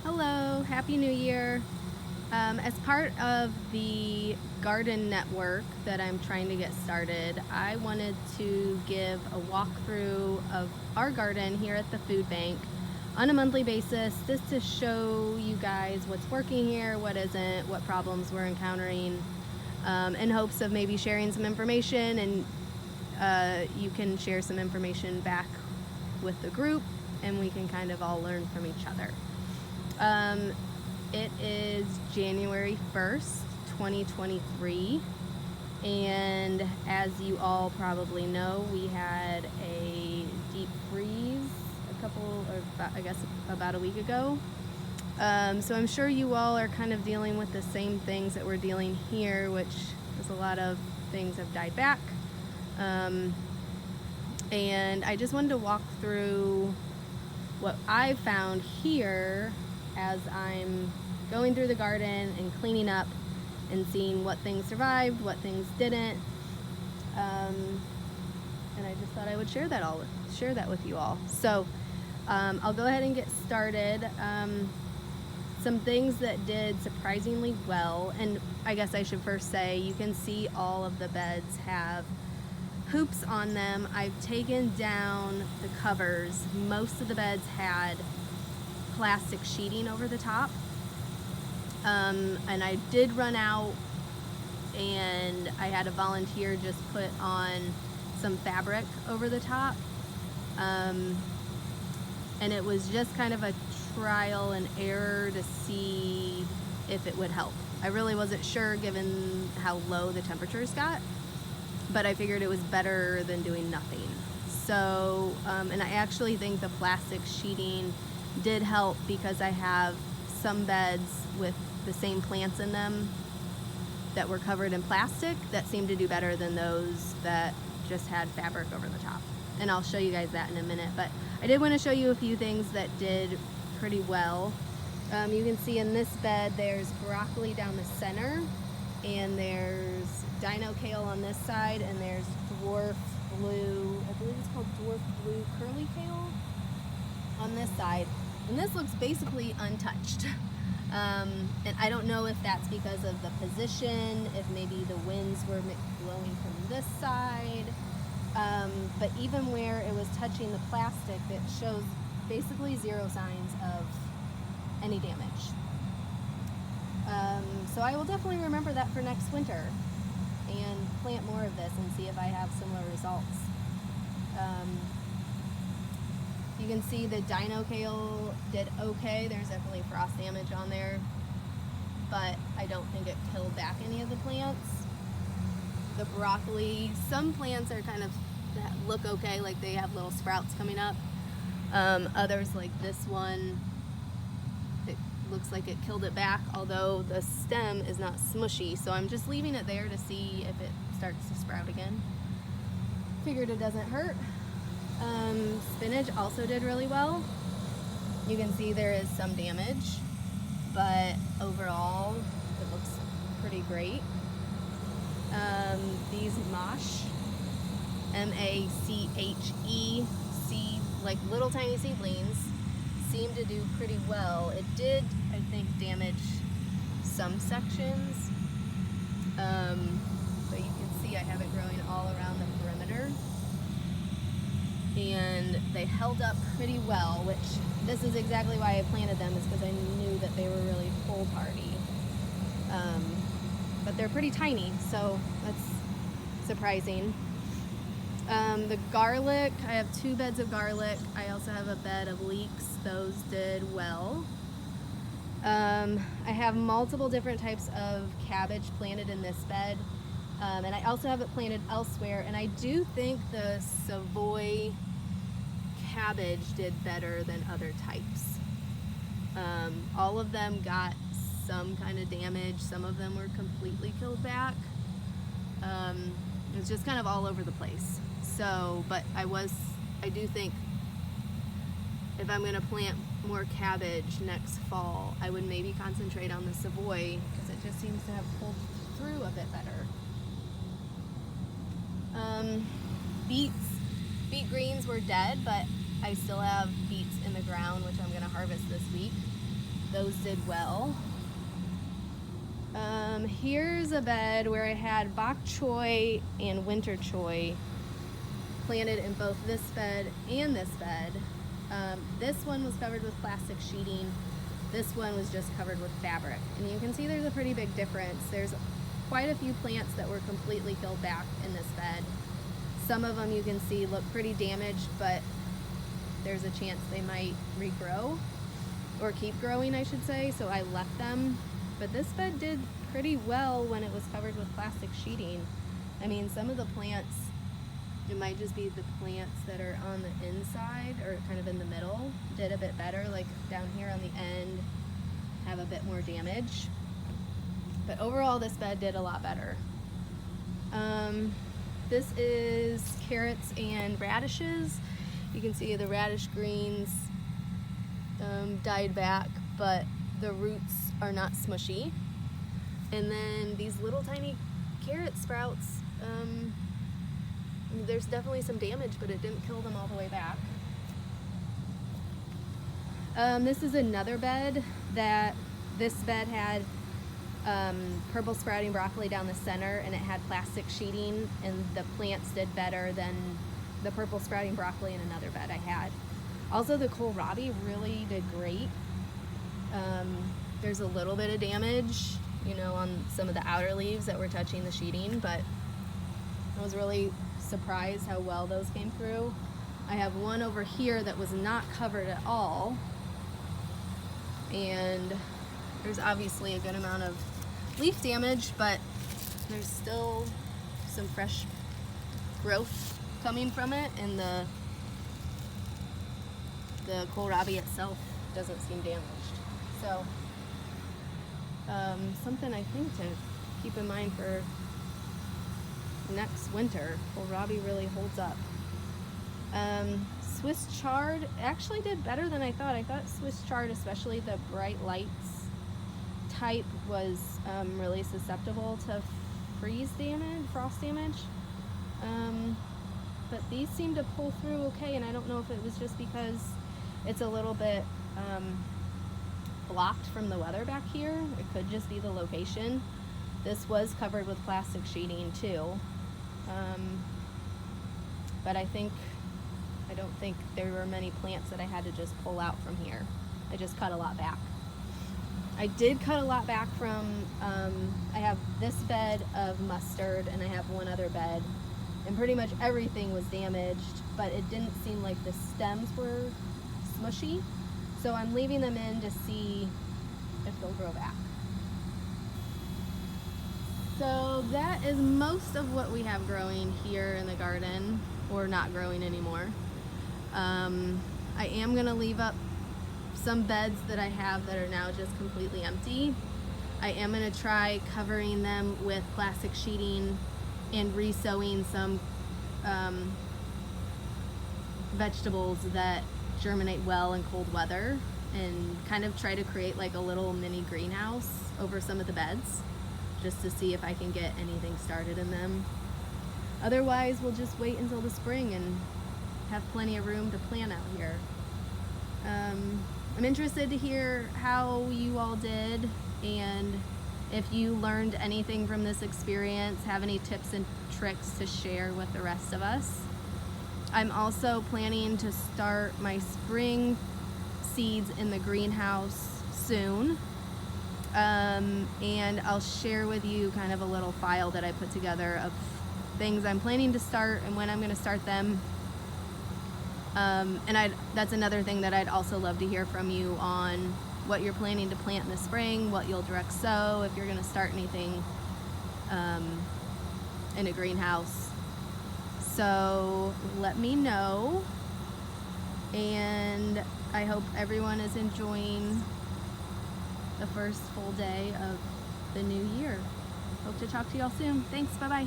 Hello, Happy New Year. As part of the garden network that I'm trying to get started, I wanted to give a walkthrough of our garden here at the food bank on a monthly basis, just to show you guys what's working here, what isn't, what problems we're encountering, in hopes of maybe sharing some information, and you can share some information back with the group and we can kind of all learn from each other. It is January 1st, 2023, and as you all probably know, we had a deep freeze about a week ago. So I'm sure you all are kind of dealing with the same things that we're dealing here, which is a lot of things have died back. And I just wanted to walk through what I found here as I'm going through the garden and cleaning up and seeing what things survived, what things didn't. And I just thought I would share that with you all. So I'll go ahead and get started. Some things that did surprisingly well, and I guess I should first say, you can see all of the beds have hoops on them. I've taken down the covers. Most of the beds had plastic sheeting over the top, and I did run out and I had a volunteer just put on some fabric over the top, and it was just kind of a trial and error to see if it would help. I really wasn't sure given how low the temperatures got, but I figured it was better than doing nothing. So, and I actually think the plastic sheeting did help, because I have some beds with the same plants in them that were covered in plastic that seemed to do better than those that just had fabric over the top. And I'll show you guys that in a minute, but I did want to show you a few things that did pretty well. You can see in this bed there's broccoli down the center, and there's dino kale on this side, and there's dwarf blue, I believe it's called dwarf blue curly kale on this side, and this looks basically untouched. And I don't know if that's because of the position, if maybe the winds were blowing from this side, but even where it was touching the plastic, it shows basically zero signs of any damage. So I will definitely remember that for next winter and plant more of this and see if I have similar results. You can see the dino kale did okay. There's definitely frost damage on there, but I don't think it killed back any of the plants. The broccoli, some plants are kind of look okay, like they have little sprouts coming up. Others, like this one, it looks like it killed it back, although the stem is not smushy, so I'm just leaving it there to see if it starts to sprout again. Figured it doesn't hurt. Spinach also did really well. You can see there is some damage, but overall it looks pretty great. These mache, M-A-C-H-E, like little tiny seedlings, seem to do pretty well. It did, I think, damage some sections, but you can see I have it growing all around the perimeter, and they held up pretty well, which this is exactly why I planted them, is because I knew that they were really cold hardy. But they're pretty tiny, so that's surprising. The garlic, I have 2 beds of garlic. I also have a bed of leeks. Those did well. I have multiple different types of cabbage planted in this bed, and I also have it planted elsewhere, and I do think the Savoy cabbage did better than other types. All of them got some kind of damage. Some of them were completely killed back. It's just kind of all over the place. So, but I do think if I'm going to plant more cabbage next fall, I would maybe concentrate on the Savoy, because it just seems to have pulled through a bit better. Beet greens were dead, but I still have beets in the ground, which I'm going to harvest this week. those did well. Here's a bed where I had bok choy and winter choy planted in both this bed and this bed. This one was covered with plastic sheeting. This one was just covered with fabric. And you can see there's a pretty big difference. There's quite a few plants that were completely killed back in this bed. Some of them you can see look pretty damaged, but there's a chance they might regrow, or keep growing, I should say, so I left them. But this bed did pretty well when it was covered with plastic sheeting. I mean, some of the plants, it might just be the plants that are on the inside or kind of in the middle, did a bit better, like down here on the end, have a bit more damage. But overall, this bed did a lot better. This is carrots and radishes. You can see the radish greens died back, but the roots are not smushy. And then these little tiny carrot sprouts, there's definitely some damage, but it didn't kill them all the way back. This is another bed that this bed had purple sprouting broccoli down the center, and it had plastic sheeting, and the plants did better than the purple sprouting broccoli in another bed I had. Also, the kohlrabi really did great. There's a little bit of damage, you know, on some of the outer leaves that were touching the sheeting, but I was really surprised how well those came through. I have one over here that was not covered at all, and there's obviously a good amount of leaf damage, but there's still some fresh growth coming from it, and the kohlrabi itself doesn't seem damaged. So something I think to keep in mind for next winter. Kohlrabi really holds up. Swiss chard actually did better than I thought. I thought Swiss chard, especially the bright lights type, was really susceptible to frost damage. But these seem to pull through okay, and I don't know if it was just because it's a little bit blocked from the weather back here. It could just be the location. This was covered with plastic sheeting too. But I don't think there were many plants that I had to just pull out from here. I just cut a lot back. I did cut a lot back from, I have this bed of mustard and I have one other bed, and pretty much everything was damaged, but it didn't seem like the stems were smushy. So I'm leaving them in to see if they'll grow back. So that is most of what we have growing here in the garden, or not growing anymore. I am gonna leave up some beds that I have that are now just completely empty. I am gonna try covering them with plastic sheeting and resowing some vegetables that germinate well in cold weather, and kind of try to create like a little mini greenhouse over some of the beds, just to see if I can get anything started in them. Otherwise, we'll just wait until the spring and have plenty of room to plant out here. I'm interested to hear how you all did, and if you learned anything from this experience, have any tips and tricks to share with the rest of us. I'm also planning to start my spring seeds in the greenhouse soon. And I'll share with you kind of a little file that I put together of things I'm planning to start and when I'm going to start them. And that's another thing that I'd also love to hear from you on what you're planning to plant in the spring, what you'll direct sow, if you're going to start anything in a greenhouse. So let me know, and I hope everyone is enjoying the first full day of the new year. Hope to talk to y'all soon. Thanks, bye-bye.